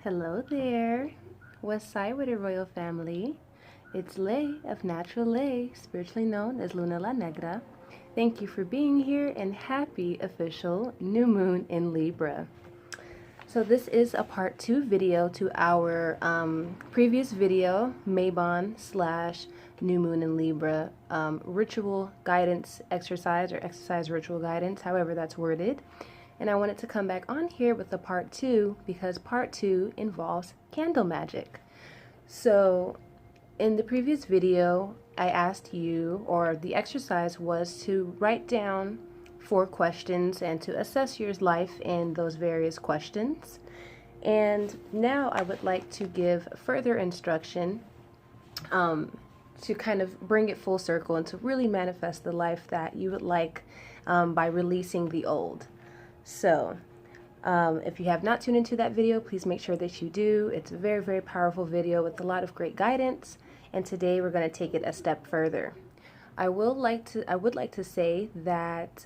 Hello there, West Side with a royal family. It's Lay of Natural Lay, spiritually known as Luna La Negra. Thank you for being here and happy official new moon in Libra. So this is a part 2 video to our previous video, Mabon / new moon in Libra ritual guidance exercise or exercise ritual guidance, however that's worded. And I wanted to come back on here with the part 2 because part 2 involves candle magic. So in the previous video, I asked you, or the exercise was to write down 4 questions and to assess your life in those various questions. And now I would like to give further instruction to kind of bring it full circle and to really manifest the life that you would like by releasing the old. So, if you have not tuned into that video, please make sure that you do. It's a very, very powerful video with a lot of great guidance, and today we're going to take it a step further. I would like to say that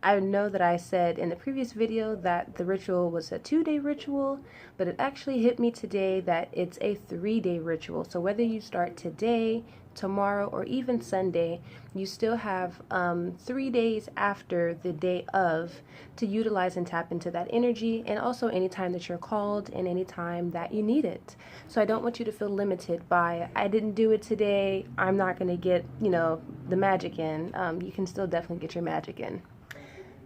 I know that I said in the previous video that the ritual was a 2-day ritual, but it actually hit me today that it's a 3-day ritual. So whether you start today, tomorrow, or even Sunday, you still have 3 days after the day of to utilize and tap into that energy, and also anytime that you're called and anytime that you need it. So I don't want you to feel limited by, I didn't do it today, I'm not going to get, the magic in. You can still definitely get your magic in.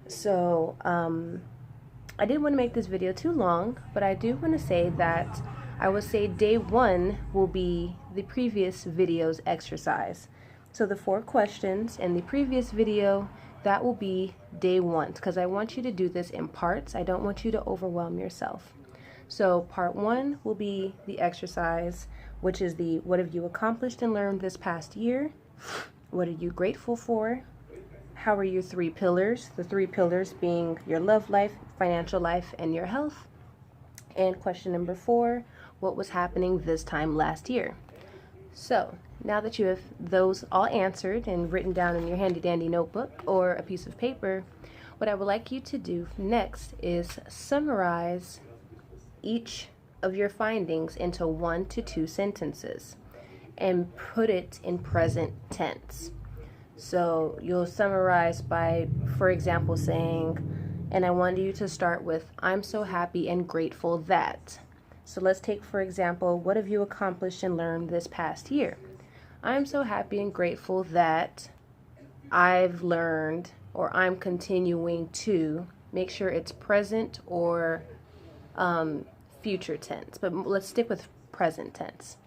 So I didn't want to make this video too long, but I do want to say that I would say day 1 will be the previous video's exercise. So the 4 questions in the previous video, that will be day 1, because I want you to do this in parts. I don't want you to overwhelm yourself. So part 1 will be the exercise, which is the what have you accomplished and learned this past year? What are you grateful for? How are your 3 pillars? The 3 pillars being your love life, financial life, and your health. And question number 4, what was happening this time last year? So now that you have those all answered and written down in your handy dandy notebook or a piece of paper, what I would like you to do next is summarize each of your findings into 1 to 2 sentences and put it in present tense. So you'll summarize by, for example, saying, and I want you to start with, I'm so happy and grateful that. So let's take, for example, what have you accomplished and learned this past year? I'm so happy and grateful that I've learned, or I'm continuing to, make sure it's present or future tense, but let's stick with present tense.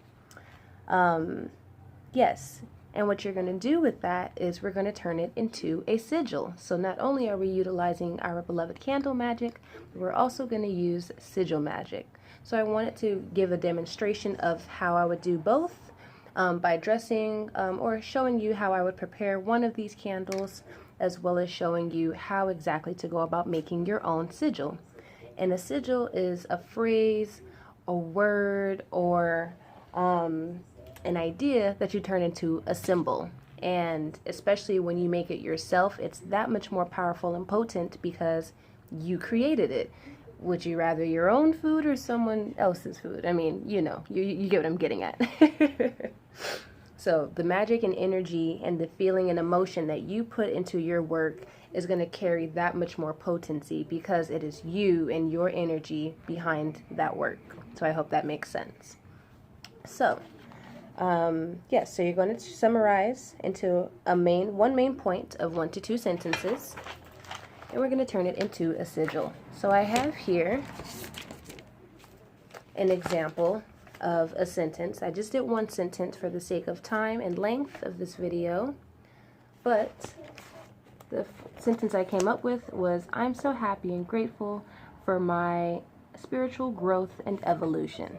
Yes. And what you're going to do with that is we're going to turn it into a sigil. So not only are we utilizing our beloved candle magic, but we're also going to use sigil magic. So I wanted to give a demonstration of how I would do both by dressing or showing you how I would prepare one of these candles, as well as showing you how exactly to go about making your own sigil. And a sigil is a phrase, a word, or an idea that you turn into a symbol. And especially when you make it yourself, it's that much more powerful and potent because you created it. Would you rather your own food or someone else's food? I mean, you get what I'm getting at. So the magic and energy and the feeling and emotion that you put into your work is going to carry that much more potency because it is you and your energy behind that work. So I hope that makes sense. So yes, so you're going to summarize into one main point of 1 to 2 sentences, and we're going to turn it into a sigil. So I have here an example of a sentence. I just did 1 sentence for the sake of time and length of this video, but the sentence I came up with was, I'm so happy and grateful for my spiritual growth and evolution.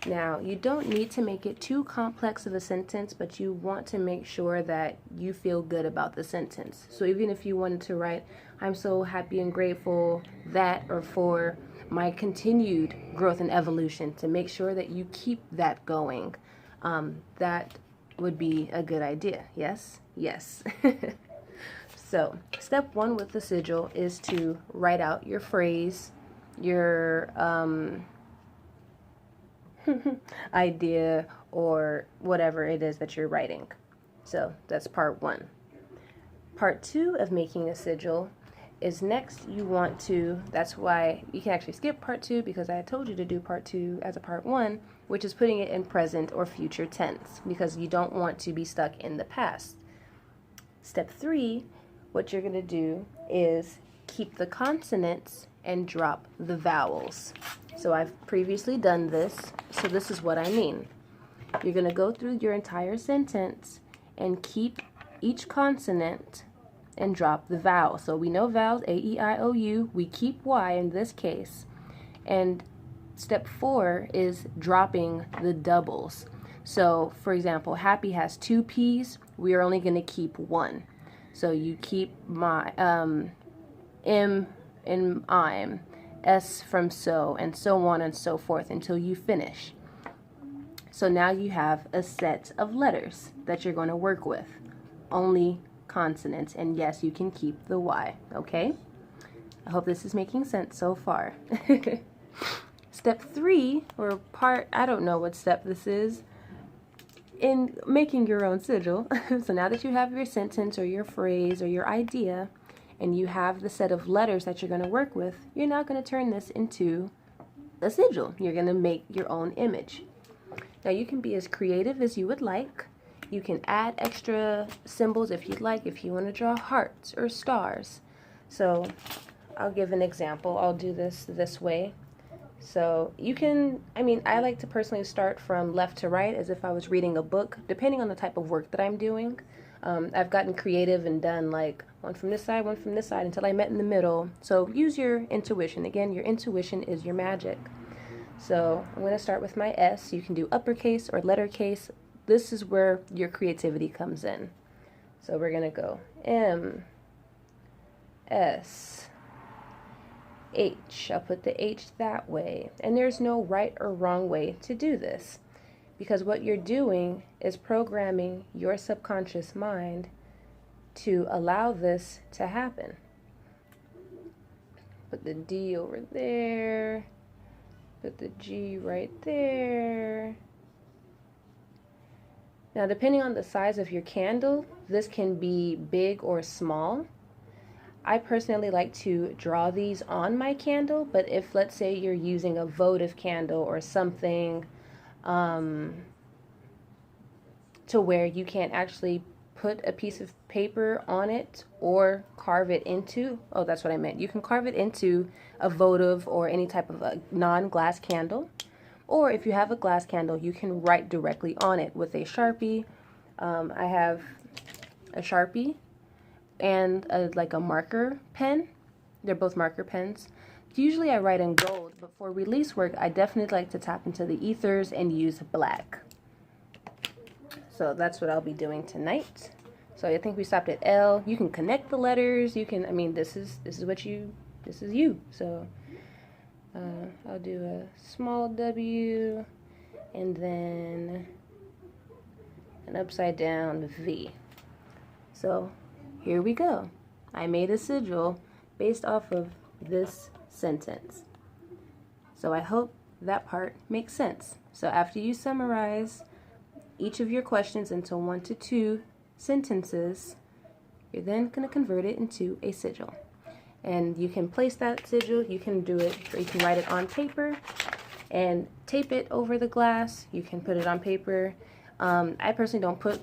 Now, you don't need to make it too complex of a sentence, but you want to make sure that you feel good about the sentence. So even if you wanted to write, I'm so happy and grateful that, or for my continued growth and evolution, to make sure that you keep that going, that would be a good idea. Yes? Yes. So, step 1 with the sigil is to write out your phrase, your idea or whatever it is that you're writing. So that's part 1. Part 2 of making a sigil is next you want to, that's why you can actually skip part 2 because I told you to do part 2 as a part 1, which is putting it in present or future tense because you don't want to be stuck in the past. Step 3, what you're going to do is keep the consonants and drop the vowels. So I've previously done this, so this is what I mean. You're going to go through your entire sentence and keep each consonant and drop the vowel. So we know vowels, A, E, I, O, U. We keep Y in this case. And step 4 is dropping the doubles. So, for example, happy has 2 P's. We are only going to keep 1. So you keep my M in I'm, S from so, and so on and so forth until you finish. So now you have a set of letters that you're going to work with. Only consonants, and yes, you can keep the Y, okay? I hope this is making sense so far. Step 3, or part, I don't know what step this is, in making your own sigil. So now that you have your sentence or your phrase or your idea, and you have the set of letters that you're going to work with, you're now going to turn this into a sigil. You're going to make your own image. Now you can be as creative as you would like. You can add extra symbols if you'd like, if you want to draw hearts or stars. So I'll give an example. I'll do this way. So you can, I like to personally start from left to right as if I was reading a book, depending on the type of work that I'm doing. I've gotten creative and done like one from this side until I met in the middle. So use your intuition. Again, your intuition is your magic. So I'm going to start with my S. You can do uppercase or lettercase. This is where your creativity comes in. So we're going to go M, S, H. I'll put the H that way. And there's no right or wrong way to do this, because what you're doing is programming your subconscious mind to allow this to happen. Put the D over there. Put the G right there. Now, depending on the size of your candle, this can be big or small. I personally like to draw these on my candle, but if, let's say, you're using a votive candle or something to where you can't actually put a piece of paper on it or carve it into, oh, that's what I meant. You can carve it into a votive or any type of a non-glass candle. Or if you have a glass candle, you can write directly on it with a Sharpie. I have a Sharpie and like a marker pen. They're both marker pens. Usually I write in gold, but for release work, I definitely like to tap into the ethers and use black. So that's what I'll be doing tonight. So I think we stopped at L. You can connect the letters. You can, this is you. So I'll do a small W and then an upside down V. So here we go. I made a sigil based off of this sentence. So I hope that part makes sense. So after you summarize each of your questions into 1 to 2 sentences, you're then going to convert it into a sigil. And you can place that sigil, you can do it, or you can write it on paper and tape it over the glass. You can put it on paper. I personally don't put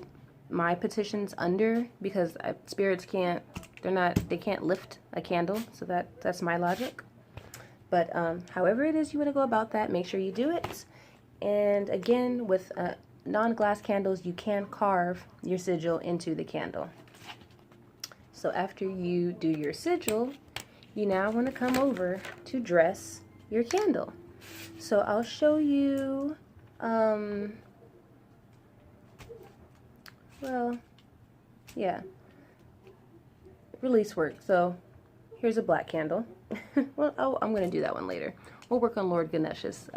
my petitions under because spirits can't lift a candle, so that's my logic. But however it is you want to go about that, make sure you do it. And again, with non-glass candles, you can carve your sigil into the candle. So after you do your sigil, you now want to come over to dress your candle. So I'll show you, release work. So here's a black candle. Well, I'm going to do that one later. We'll work on Lord Ganesh's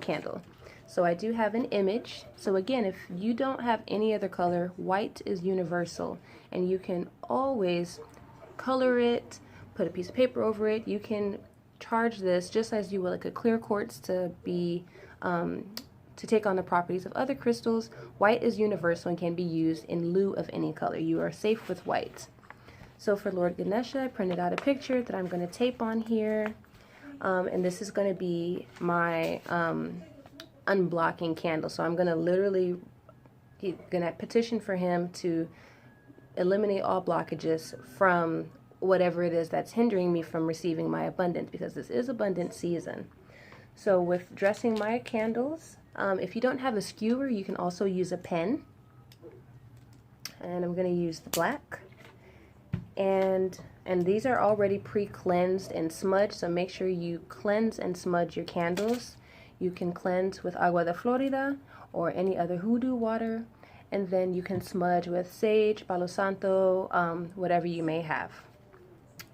candle. So I do have an image. So again, if you don't have any other color, white is universal, and you can always color it, put a piece of paper over it. You can charge this just as you would like a clear quartz to be to take on the properties of other crystals. White is universal and can be used in lieu of any color. You are safe with white. So for Lord Ganesha, I printed out a picture that I'm going to tape on here. And this is going to be my unblocking candle. So I'm going to literally petition for him to eliminate all blockages from whatever it is that's hindering me from receiving my abundance, because this is abundant season. So with dressing my candles, if you don't have a skewer, you can also use a pen. And I'm going to use the black. And these are already pre-cleansed and smudged, so make sure you cleanse and smudge your candles. You can cleanse with agua de Florida or any other hoodoo water, and then you can smudge with sage, palo santo, whatever you may have.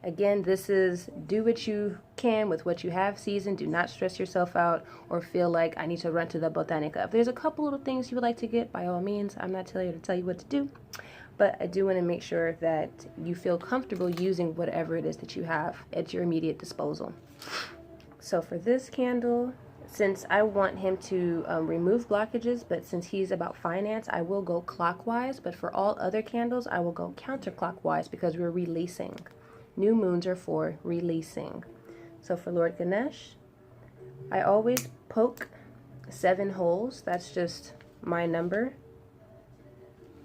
Again, this is do what you can with what you have season. Do not stress yourself out or feel like I need to run to the botanica. If there's a couple little things you would like to get, by all means, I'm not telling you to tell you what to do. But I do want to make sure that you feel comfortable using whatever it is that you have at your immediate disposal. So for this candle, since I want him to remove blockages, but since he's about finance, I will go clockwise. But for all other candles, I will go counterclockwise because we're releasing. New moons are for releasing. So for Lord Ganesh, I always poke 7 holes. That's just my number.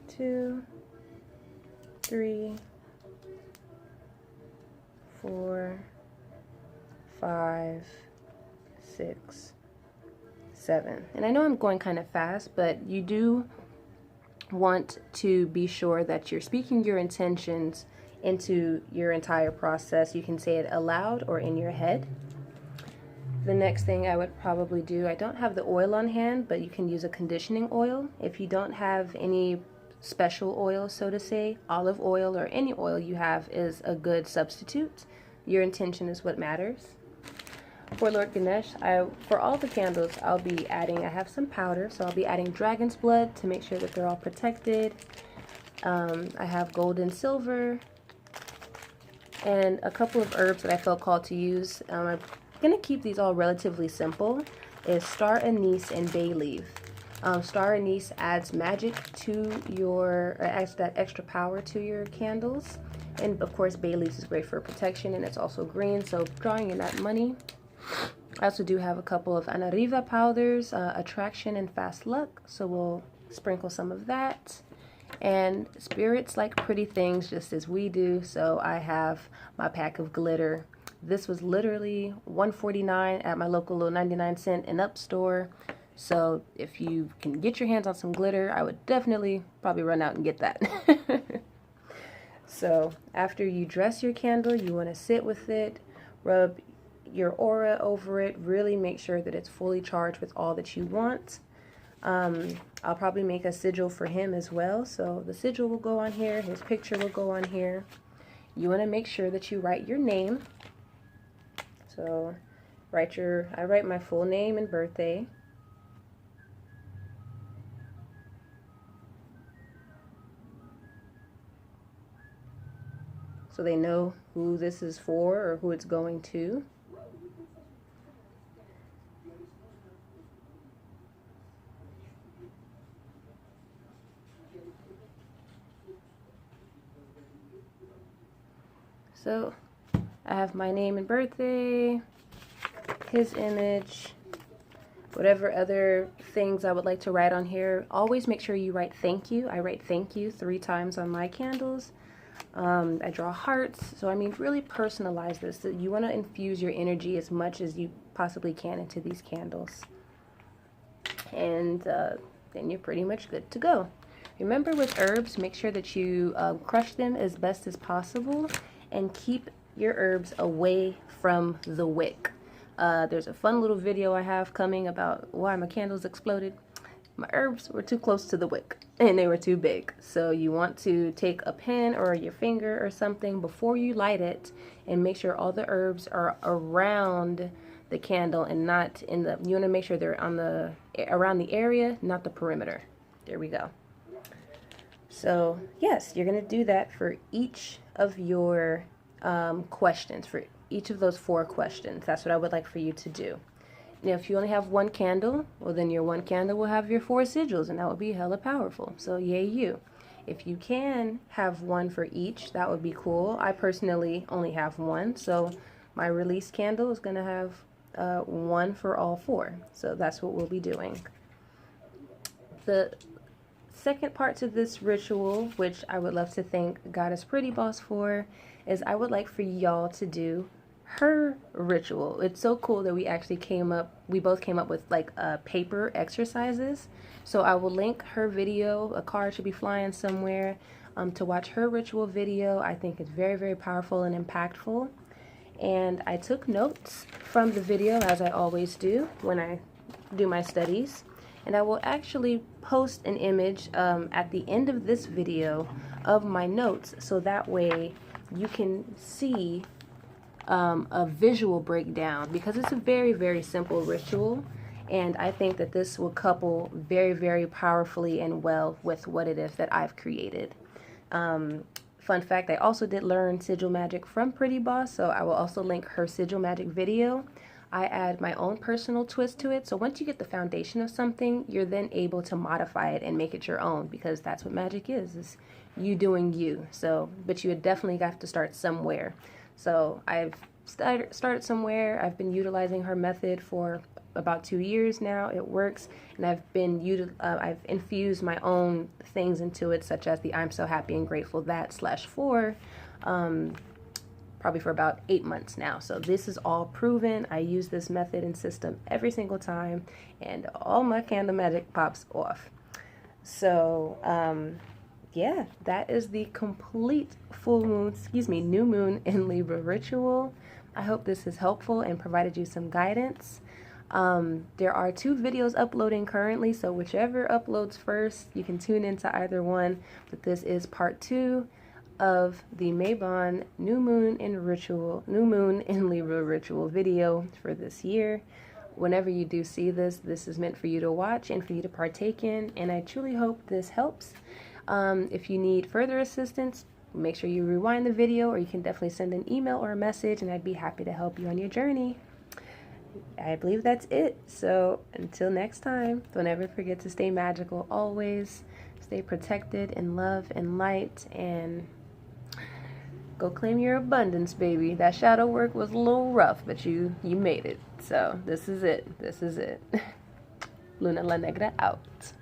2, 3, 4, 5, 6, 7. And I know I'm going kind of fast, but you do want to be sure that you're speaking your intentions into your entire process. You can say it aloud or in your head. The next thing I would probably do, I don't have the oil on hand, but you can use a conditioning oil. If you don't have any special oil, so to say, olive oil or any oil you have is a good substitute. Your intention is what matters. For Lord Ganesh, for all the candles, I'll be adding, I have some powder, so I'll be adding dragon's blood to make sure that they're all protected. I have gold and silver, and a couple of herbs that I felt called to use. I'm going to keep these all relatively simple, is star anise and bay leaf. Star anise adds magic to your, adds that extra power to your candles. And of course, bay leaf is great for protection, and it's also green, so drawing in that money. I also do have a couple of Anariva powders, attraction and fast luck, so we'll sprinkle some of that. And spirits like pretty things just as we do, so I have my pack of glitter. This was literally $1.49 at my local little 99-cent and up store. So if you can get your hands on some glitter, I would definitely probably run out and get that. So after you dress your candle, you want to sit with it, rub your aura over it, really make sure that it's fully charged with all that you want. I'll probably make a sigil for him as well. So the sigil will go on here, his picture will go on here. You want to make sure that you write your name. So I write my full name and birthday. So they know who this is for or who it's going to. So I have my name and birthday, his image, whatever other things I would like to write on here. Always make sure you write thank you. I write thank you 3 times on my candles. I draw hearts. So I mean, really personalize this. So you want to infuse your energy as much as you possibly can into these candles. And then you're pretty much good to go. Remember, with herbs, make sure that you crush them as best as possible and keep your herbs away from the wick. There's a fun little video I have coming about why my candles exploded. My herbs were too close to the wick and they were too big. So you want to take a pen or your finger or something before you light it and make sure all the herbs are around the candle and not in the, you want to make sure they're on the, around the area, not the perimeter. There we go. So yes, you're going to do that for each of your questions, for each of those 4 questions. That's what I would like for you to do. Now, if you only have 1 candle, well, then your 1 candle will have your 4 sigils, and that would be hella powerful. So yay you. If you can have 1 for each, that would be cool. I personally only have 1, so my release candle is going to have 1 for all 4. So that's what we'll be doing. The second part to this ritual, which I would love to thank Goddess Pretty Boss for, is I would like for y'all to do her ritual. It's so cool that we both came up with like paper exercises. So I will link her video. A card should be flying somewhere to watch her ritual video. I think it's very, very powerful and impactful. And I took notes from the video, as I always do when I do my studies. And I will actually post an image at the end of this video of my notes, so that way you can see a visual breakdown, because it's a very, very simple ritual, and I think that this will couple very, very powerfully and well with what it is that I've created. Fun fact, I also did learn sigil magic from Pretty Boss, so I will also link her sigil magic video. I add my own personal twist to it, so once you get the foundation of something, you're then able to modify it and make it your own, because that's what magic is you doing you. So, but you would definitely have to start somewhere. So I've started somewhere. I've been utilizing her method for about 2 years now. It works, and I've infused my own things into it, such as the I'm so happy and grateful that /4, probably for about 8 months now. So this is all proven. I use this method and system every single time, and all my candle magic pops off. So yeah, that is the complete new moon in Libra ritual. I hope this is helpful and provided you some guidance. There are 2 videos uploading currently, so whichever uploads first, you can tune into either one. But this is part 2 of the Mabon new moon in Libra ritual video for this year. Whenever you do see this, this is meant for you to watch and for you to partake in, and I truly hope this helps. If you need further assistance, make sure you rewind the video, or you can definitely send an email or a message, and I'd be happy to help you on your journey. I believe that's it. So until next time, don't ever forget to stay magical always. Stay protected in love and light, and go claim your abundance, baby. That shadow work was a little rough, but you made it. So this is it. This is it. Luna La Negra out.